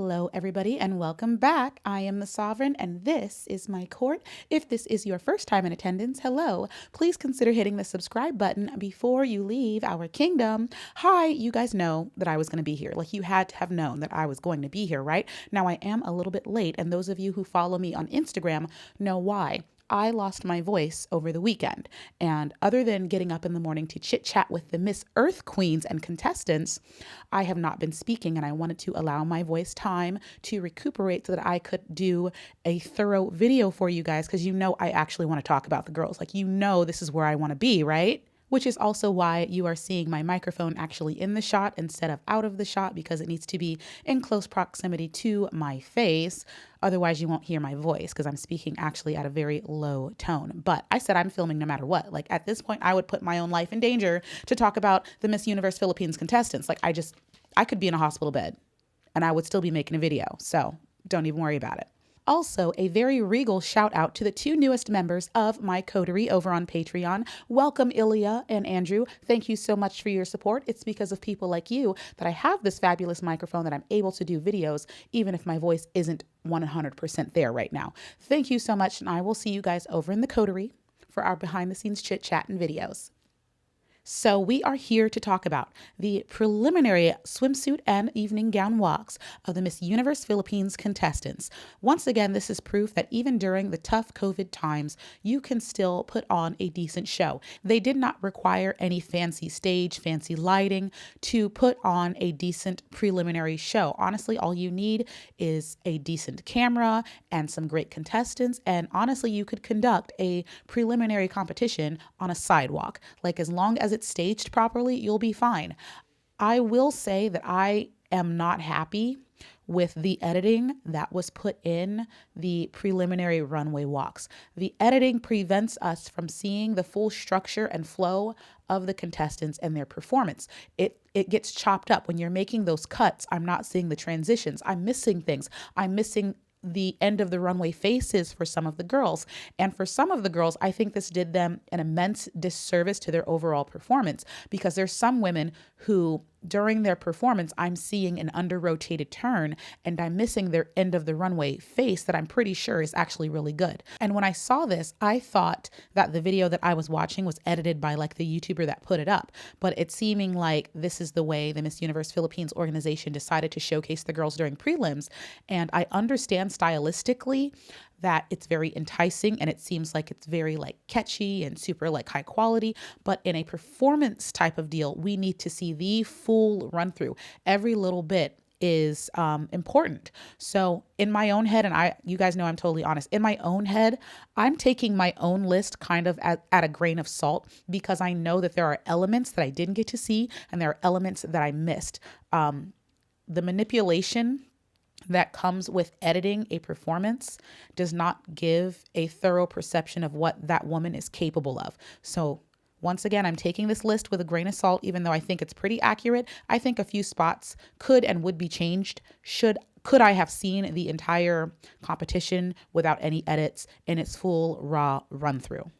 Hello, everybody, and welcome back. I am the Sovereign, and this is my court. If this is your first time in attendance, hello. Please consider hitting the subscribe button before you leave our kingdom. Hi, you guys know that I was going to be here. Like, you had to have known that I was going to be here, right? Now, I am a little bit late, and those of you who follow me on Instagram know why. I lost my voice over the weekend, and other than getting up in the morning to chit chat with the Miss Earth Queens and contestants, I have not been speaking, and I wanted to allow my voice time to recuperate so that I could do a thorough video for you guys, because you know I actually want to talk about the girls. Like, you know this is where I want to be, right? Which is also why you are seeing my microphone actually in the shot instead of out of the shot, because it needs to be in close proximity to my face. Otherwise, you won't hear my voice because I'm speaking actually at a very low tone. But I said I'm filming no matter what. Like, at this point, I would put my own life in danger to talk about the Miss Universe Philippines contestants. Like, I could be in a hospital bed and I would still be making a video. So don't even worry about it. Also, a very regal shout out to the two newest members of my coterie over on Patreon. Welcome, Ilya and Andrew. Thank you so much for your support. It's because of people like you that I have this fabulous microphone that I'm able to do videos, even if my voice isn't 100% there right now. Thank you so much, and I will see you guys over in the coterie for our behind the scenes chit chat and videos. So we are here to talk about the preliminary swimsuit and evening gown walks of the Miss Universe Philippines contestants. Once again, this is proof that even during the tough COVID times, you can still put on a decent show. They did not require any fancy stage, fancy lighting to put on a decent preliminary show. Honestly, all you need is a decent camera and some great contestants. And honestly, you could conduct a preliminary competition on a sidewalk. Like, as long as it's staged properly, you'll be fine. I will say that I am not happy with the editing that was put in the preliminary runway walks. The editing prevents us from seeing the full structure and flow of the contestants and their performance. It gets chopped up. When you're making those cuts, I'm not seeing the transitions. I'm missing things. I'm missing the end of the runway faces for some of the girls. And for some of the girls, I think this did them an immense disservice to their overall performance, because there's some women who during their performance, I'm seeing an under-rotated turn and I'm missing their end of the runway face that I'm pretty sure is actually really good. And when I saw this, I thought that the video that I was watching was edited by like the YouTuber that put it up, but it's seeming like this is the way the Miss Universe Philippines organization decided to showcase the girls during prelims. And I understand stylistically that it's very enticing and it seems like it's very like catchy and super like high quality, but in a performance type of deal, we need to see the full run through. Every little bit is important. So in my own head, and you guys know I'm totally honest, in my own head, I'm taking my own list kind of at a grain of salt, because I know that there are elements that I didn't get to see and there are elements that I missed. The manipulation that comes with editing a performance does not give a thorough perception of what that woman is capable of. So once again, I'm taking this list with a grain of salt, even though I think it's pretty accurate. I think a few spots could and would be changed. Could I have seen the entire competition without any edits in its full raw run through?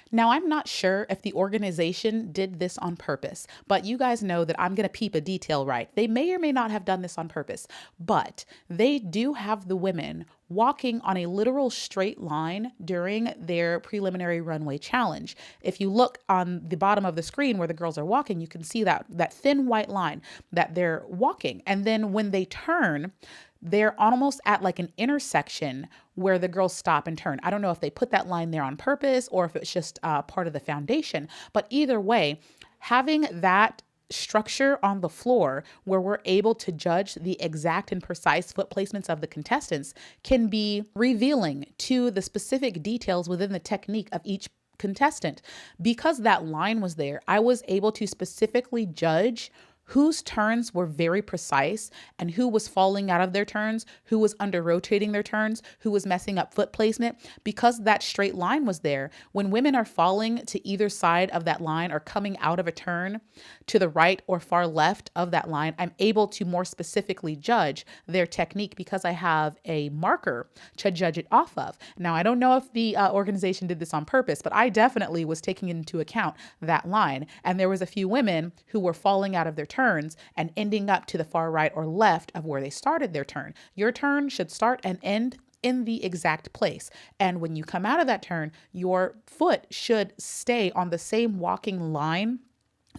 Now, I'm not sure if the organization did this on purpose, but you guys know that I'm going to peep a detail right. They may or may not have done this on purpose, but they do have the women walking on a literal straight line during their preliminary runway challenge. If you look on the bottom of the screen where the girls are walking, you can see that thin white line that they're walking. And then when they turn, they're almost at like an intersection where the girls stop and turn. I don't know if they put that line there on purpose or if it's just part of the foundation, but either way, having that structure on the floor where we're able to judge the exact and precise foot placements of the contestants can be revealing to the specific details within the technique of each contestant. Because that line was there, I was able to specifically judge whose turns were very precise and who was falling out of their turns, who was under rotating their turns, who was messing up foot placement. Because that straight line was there, when women are falling to either side of that line or coming out of a turn to the right or far left of that line, I'm able to more specifically judge their technique because I have a marker to judge it off of. Now, I don't know if the organization did this on purpose, but I definitely was taking into account that line. And there was a few women who were falling out of their turns and ending up to the far right or left of where they started their turn. Your turn should start and end in the exact place. And when you come out of that turn, your foot should stay on the same walking line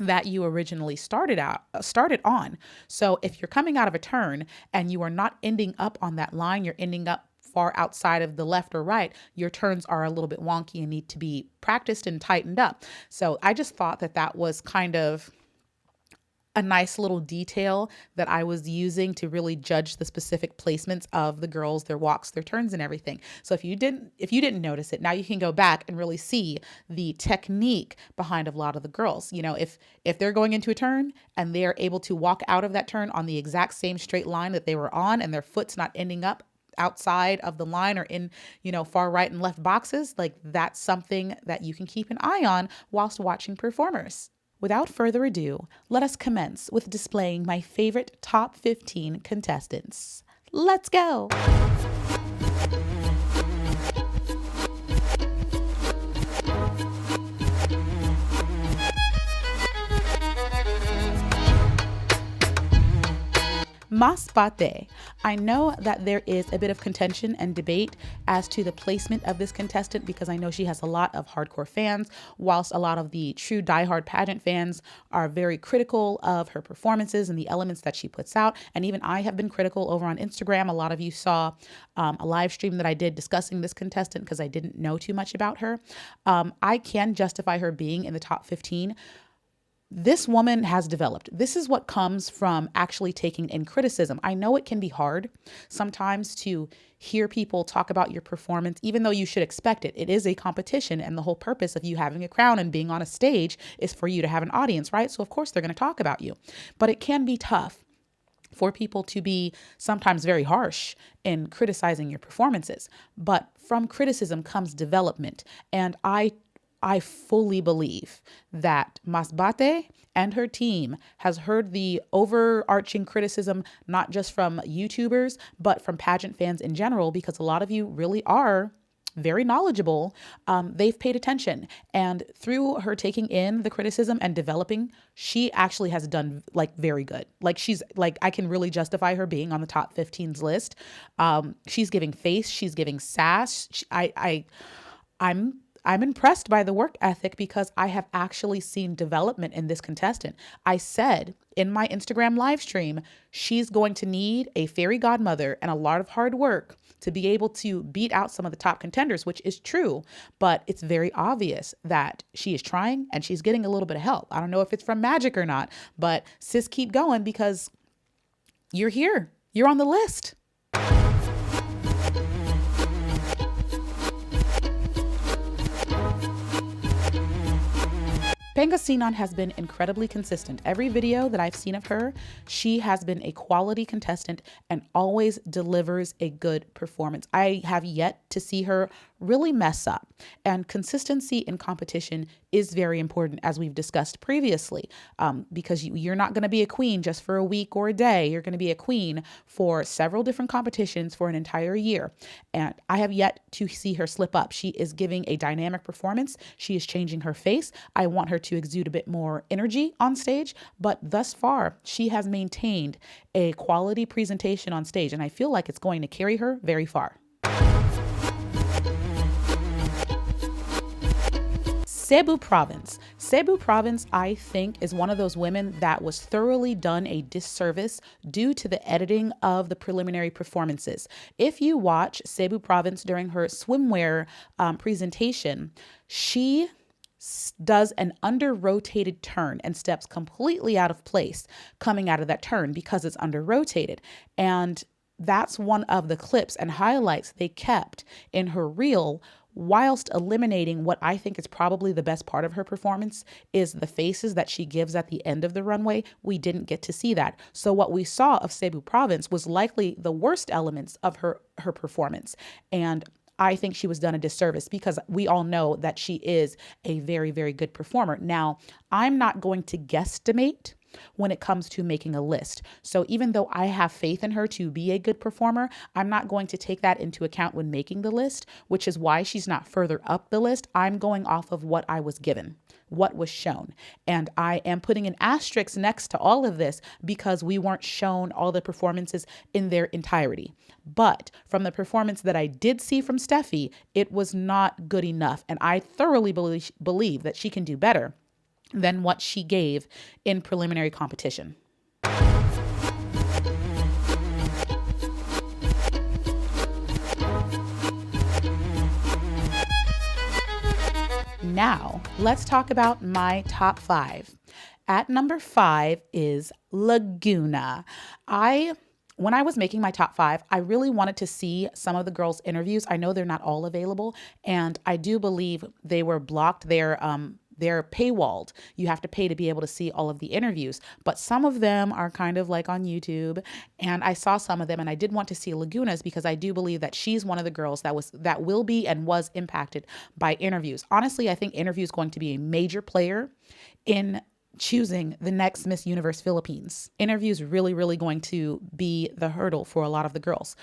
that you originally started on. So if you're coming out of a turn and you are not ending up on that line, you're ending up far outside of the left or right, your turns are a little bit wonky and need to be practiced and tightened up. So I just thought that that was kind of a nice little detail that I was using to really judge the specific placements of the girls, their walks, their turns, and everything. So if you didn't notice it, now you can go back and really see the technique behind a lot of the girls. You know, if they're going into a turn and they are able to walk out of that turn on the exact same straight line that they were on, and their foot's not ending up outside of the line or in, far right and left boxes, like that's something that you can keep an eye on whilst watching performers. Without further ado, let us commence with displaying my favorite top 15 contestants. Let's go! Masbate. I know that there is a bit of contention and debate as to the placement of this contestant because I know she has a lot of hardcore fans, whilst a lot of the true diehard pageant fans are very critical of her performances and the elements that she puts out. And even I have been critical over on Instagram. A lot of you saw a live stream that I did discussing this contestant because I didn't know too much about her. I can justify her being in the top 15. This woman has developed. This is what comes from actually taking in criticism. I know it can be hard sometimes to hear people talk about your performance, even though you should expect it. It is a competition, and the whole purpose of you having a crown and being on a stage is for you to have an audience, right? So of course they're going to talk about you, but it can be tough for people to be sometimes very harsh in criticizing your performances. But from criticism comes development. And I fully believe that Masbate and her team has heard the overarching criticism, not just from YouTubers, but from pageant fans in general, because a lot of you really are very knowledgeable. They've paid attention, and through her taking in the criticism and developing, she actually has done very good. I can really justify her being on the top 15's list. She's giving face, she's giving sass. I'm impressed by the work ethic because I have actually seen development in this contestant. I said in my Instagram live stream, she's going to need a fairy godmother and a lot of hard work to be able to beat out some of the top contenders, which is true, but it's very obvious that she is trying and she's getting a little bit of help. I don't know if it's from magic or not, but sis, keep going because you're here. You're on the list. Pangasinan has been incredibly consistent. Every video that I've seen of her, she has been a quality contestant and always delivers a good performance. I have yet to see her really mess up. And consistency in competition is very important, as we've discussed previously, because you're not going to be a queen just for a week or a day. You're going to be a queen for several different competitions for an entire year. And I have yet to see her slip up. She is giving a dynamic performance. She is changing her face. I want her to exude a bit more energy on stage, but thus far, she has maintained a quality presentation on stage, and I feel like it's going to carry her very far. Cebu Province. Cebu Province, I think, is one of those women that was thoroughly done a disservice due to the editing of the preliminary performances. If you watch Cebu Province during her swimwear presentation, she does an under-rotated turn and steps completely out of place coming out of that turn because it's under-rotated. And that's one of the clips and highlights they kept in her reel, whilst eliminating what I think is probably the best part of her performance is the faces that she gives at the end of the runway. We didn't get to see that. So what we saw of Cebu Province was likely the worst elements of her performance. And I think she was done a disservice because we all know that she is a very, very good performer. Now, I'm not going to guesstimate when it comes to making a list. So even though I have faith in her to be a good performer, I'm not going to take that into account when making the list, which is why she's not further up the list. I'm going off of what I was given, what was shown. And I am putting an asterisk next to all of this because we weren't shown all the performances in their entirety. But from the performance that I did see from Steffi, it was not good enough. And I thoroughly believe that she can do better than what she gave in preliminary competition. Now, let's talk about my top 5. At number 5 is Laguna. When I was making my top 5, I really wanted to see some of the girls' interviews. I know they're not all available, and I do believe they were blocked. They're paywalled. You have to pay to be able to see all of the interviews, but some of them are kind of like on YouTube. And I saw some of them, and I did want to see Laguna's because I do believe that she's one of the girls that will be and was impacted by interviews. Honestly, I think interview is going to be a major player in choosing the next Miss Universe Philippines. Interview is really, really going to be the hurdle for a lot of the girls.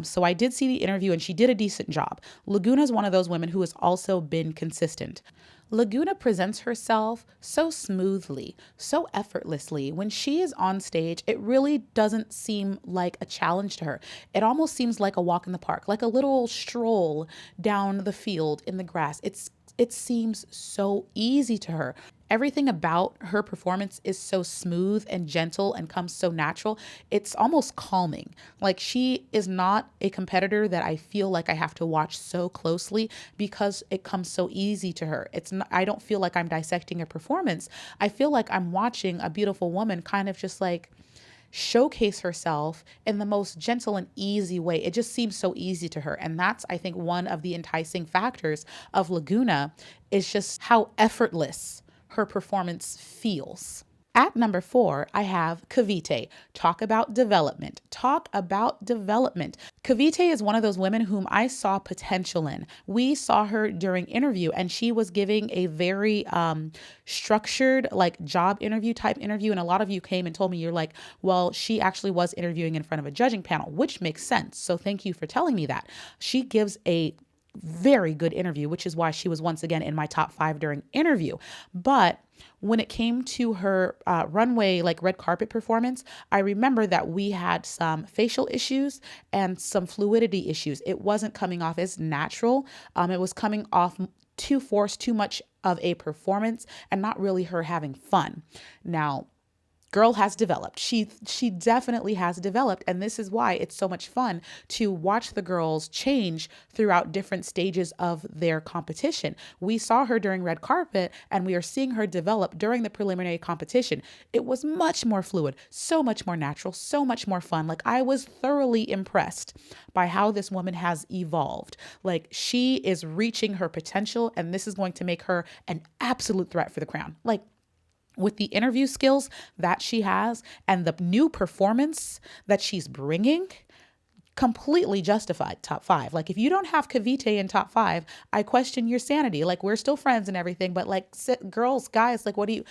So I did see the interview, and she did a decent job. Laguna is one of those women who has also been consistent. Laguna presents herself so smoothly, so effortlessly. When she is on stage, it really doesn't seem like a challenge to her. It almost seems like a walk in the park, like a little stroll down the field in the grass. It seems so easy to her. Everything about her performance is so smooth and gentle and comes so natural. It's almost calming. Like, she is not a competitor that I feel like I have to watch so closely because it comes so easy to her. I don't feel like I'm dissecting a performance. I feel like I'm watching a beautiful woman kind of just like showcase herself in the most gentle and easy way. It just seems so easy to her. And that's, I think, one of the enticing factors of Laguna is just how effortless her performance feels. At number 4, I have Cavite. Talk about development. Talk about development. Cavite is one of those women whom I saw potential in. We saw her during interview, and she was giving a very structured, like, job interview type interview. And a lot of you came and told me, you're like, well, she actually was interviewing in front of a judging panel, which makes sense. So thank you for telling me that. She gives a very good interview, which is why she was once again in my top 5 during interview. But when it came to her runway, like red carpet performance, I remember that we had some facial issues and some fluidity issues. It wasn't coming off as natural. It was coming off too forced, too much of a performance, and not really her having fun. Now, girl has developed. She definitely has developed. And this is why it's so much fun to watch the girls change throughout different stages of their competition. We saw her during red carpet, and we are seeing her develop during the preliminary competition. It was much more fluid, so much more natural, so much more fun. Like, I was thoroughly impressed by how this woman has evolved. Like, she is reaching her potential, and this is going to make her an absolute threat for the crown. Like, with the interview skills that she has and the new performance that she's bringing, completely justified top 5. Like, if you don't have Cavite in top 5, I question your sanity. Like, we're still friends and everything, but like, girls, guys, like, what do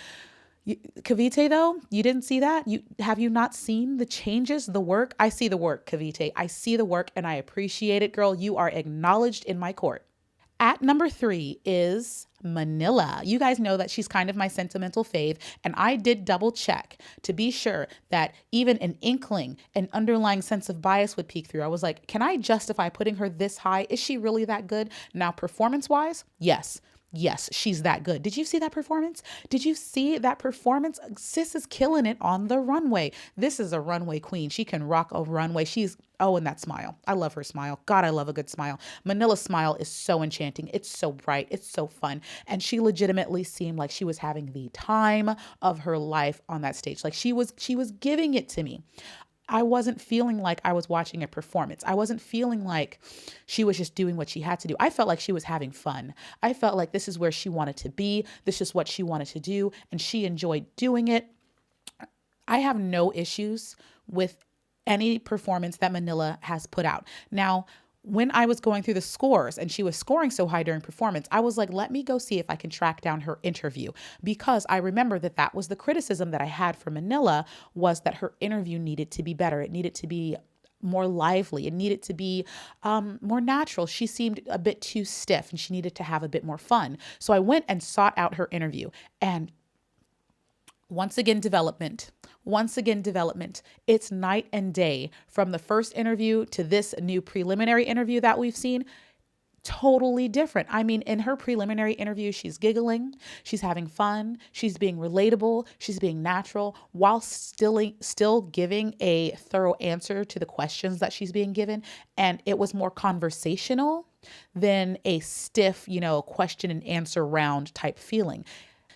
you Cavite, though, you didn't see that? Have you not seen the changes, the work? I see the work, Cavite. I see the work, and I appreciate it, girl. You are acknowledged in my court. At number 3 is Manila. You guys know that she's kind of my sentimental fave, and I did double check to be sure that even an inkling, an underlying sense of bias would peek through. I was like, can I justify putting her this high? Is she really that good? Now, performance-wise, yes. Yes, she's that good. Did you see that performance? Did you see that performance? Sis is killing it on the runway. This is a runway queen. She can rock a runway. And that smile. I love her smile. God, I love a good smile. Manila's smile is so enchanting. It's so bright. It's so fun. And she legitimately seemed like she was having the time of her life on that stage. Like, she was giving it to me. I wasn't feeling like I was watching a performance. I wasn't feeling like she was just doing what she had to do. I felt like she was having fun. I felt like this is where she wanted to be. This is what she wanted to do, and she enjoyed doing it. I have no issues with any performance that Manila has put out. Now, when I was going through the scores and she was scoring so high during performance, I was like, let me go see if I can track down her interview, because I remember that that was the criticism that I had for Manila, was that her interview needed to be better. It needed to be more lively. It needed to be more natural. She seemed a bit too stiff and she needed to have a bit more fun. So I went and sought out her interview, and once again, development. Once again, development. It's night and day from the first interview to this new preliminary interview that we've seen. Totally different. I mean, in her preliminary interview, she's giggling, she's having fun, she's being relatable, she's being natural, while still giving a thorough answer to the questions that she's being given. And it was more conversational than a stiff, question and answer round type feeling.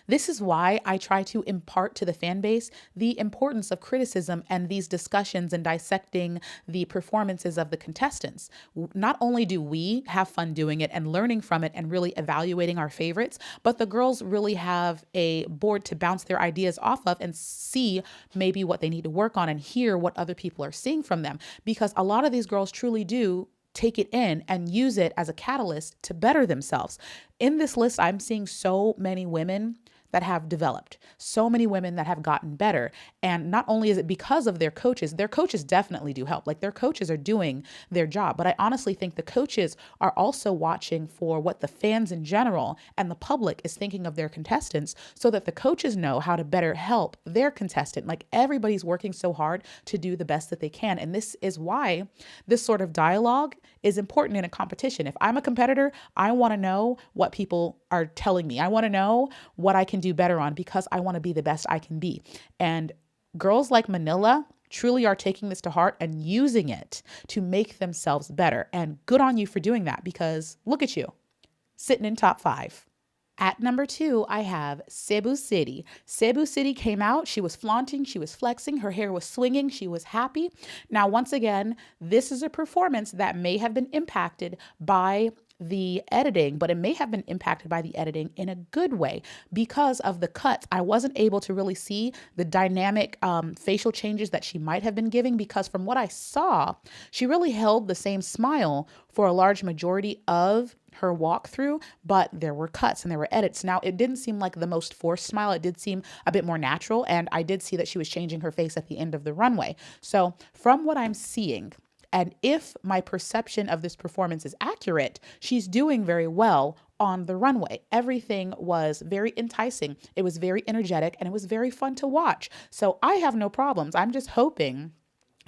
This is why I try to impart to the fan base the importance of criticism and these discussions and dissecting the performances of the contestants. Not only do we have fun doing it and learning from it and really evaluating our favorites, but the girls really have a board to bounce their ideas off of and see maybe what they need to work on and hear what other people are seeing from them. Because a lot of these girls truly do take it in and use it as a catalyst to better themselves. In this list, I'm seeing so many women that have developed, so many women that have gotten better. And not only is it because of their coaches definitely do help. Like, their coaches are doing their job. But I honestly think the coaches are also watching for what the fans in general and the public is thinking of their contestants, so that the coaches know how to better help their contestant. Like, everybody's working so hard to do the best that they can. And this is why this sort of dialogue is important in a competition. If I'm a competitor, I want to know what people are telling me. I want to know what I can do better on, because I want to be the best I can be. And girls like Manila truly are taking this to heart and using it to make themselves better. And good on you for doing that, because look at you, sitting in top 5. At number 2, I have Cebu City. Cebu City came out. She was flaunting. She was flexing. Her hair was swinging. She was happy. Now, once again, this is a performance that may have been impacted by the editing, but it may have been impacted by the editing in a good way because of the cuts. I wasn't able to really see the dynamic facial changes that she might have been giving, because from what I saw, she really held the same smile for a large majority of her walkthrough, but there were cuts and there were edits. Now, it didn't seem like the most forced smile. It did seem a bit more natural, and I did see that she was changing her face at the end of the runway. So from what I'm seeing, and if my perception of this performance is accurate, she's doing very well on the runway. Everything was very enticing. It was very energetic, and it was very fun to watch. So I have no problems. I'm just hoping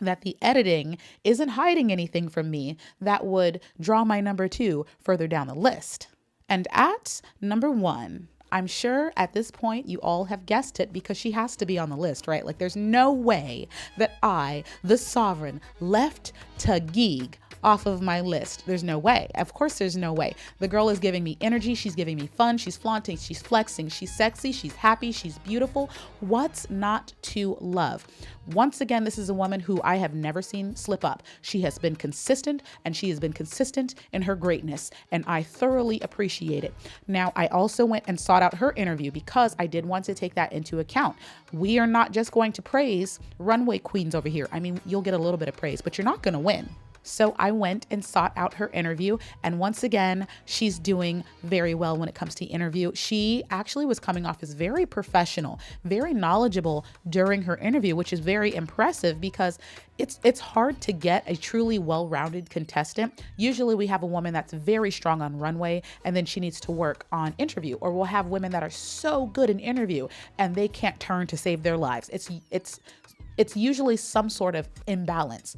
that the editing isn't hiding anything from me that would draw my number 2 further down the list. And at number 1, I'm sure at this point you all have guessed it, because she has to be on the list, right? Like, there's no way that I, the Sovereign, left Taguig off of my list. There's no way. Of course, there's no way. The girl is giving me energy. She's giving me fun. She's flaunting. She's flexing. She's sexy. She's happy. She's beautiful. What's not to love? Once again, this is a woman who I have never seen slip up. She has been consistent, and she has been consistent in her greatness, and I thoroughly appreciate it. Now, I also went and sought out her interview because I did want to take that into account. We are not just going to praise runway queens over here. I mean, you'll get a little bit of praise, but you're not going to win. So I went and sought out her interview, and once again, she's doing very well when it comes to interview. She actually was coming off as very professional, very knowledgeable during her interview, which is very impressive, because it's hard to get a truly well-rounded contestant. Usually we have a woman that's very strong on runway, and then she needs to work on interview, or we'll have women that are so good in interview and they can't turn to save their lives. It's usually some sort of imbalance.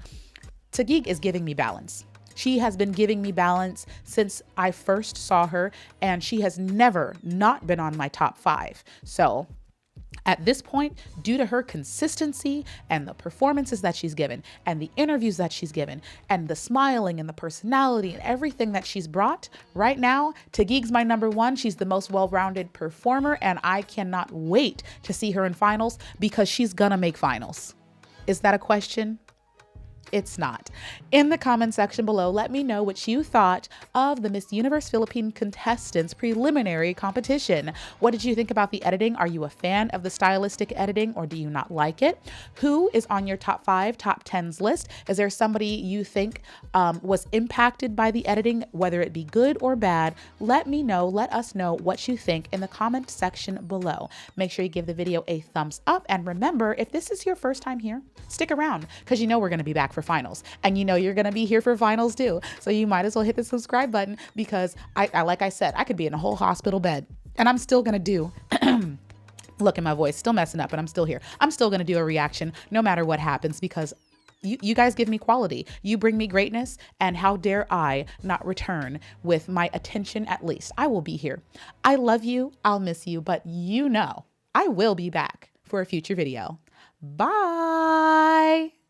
Taguig is giving me balance. She has been giving me balance since I first saw her, and she has never not been on my top 5. So at this point, due to her consistency and the performances that she's given and the interviews that she's given and the smiling and the personality and everything that she's brought, right now, Taguig's my number 1. She's the most well-rounded performer, and I cannot wait to see her in finals, because she's gonna make finals. Is that a question? It's not. In the comment section below, let me know what you thought of the Miss Universe Philippine contestants preliminary competition. What did you think about the editing? Are you a fan of the stylistic editing, or do you not like it? Who is on your top 5, top 10s list? Is there somebody you think was impacted by the editing, whether it be good or bad? Let me know. Let us know what you think in the comment section below. Make sure you give the video a thumbs up. And remember, if this is your first time here, stick around, because you know we're going to be back for finals, and you know you're going to be here for finals too. So you might as well hit the subscribe button, because I like I said, I could be in a whole hospital bed and I'm still going to do look at my voice, still messing up, but I'm still here. I'm still going to do a reaction no matter what happens, because you guys give me quality. You bring me greatness, and how dare I not return with my attention at least. I will be here. I love you. I'll miss you, but you know I will be back for a future video. Bye.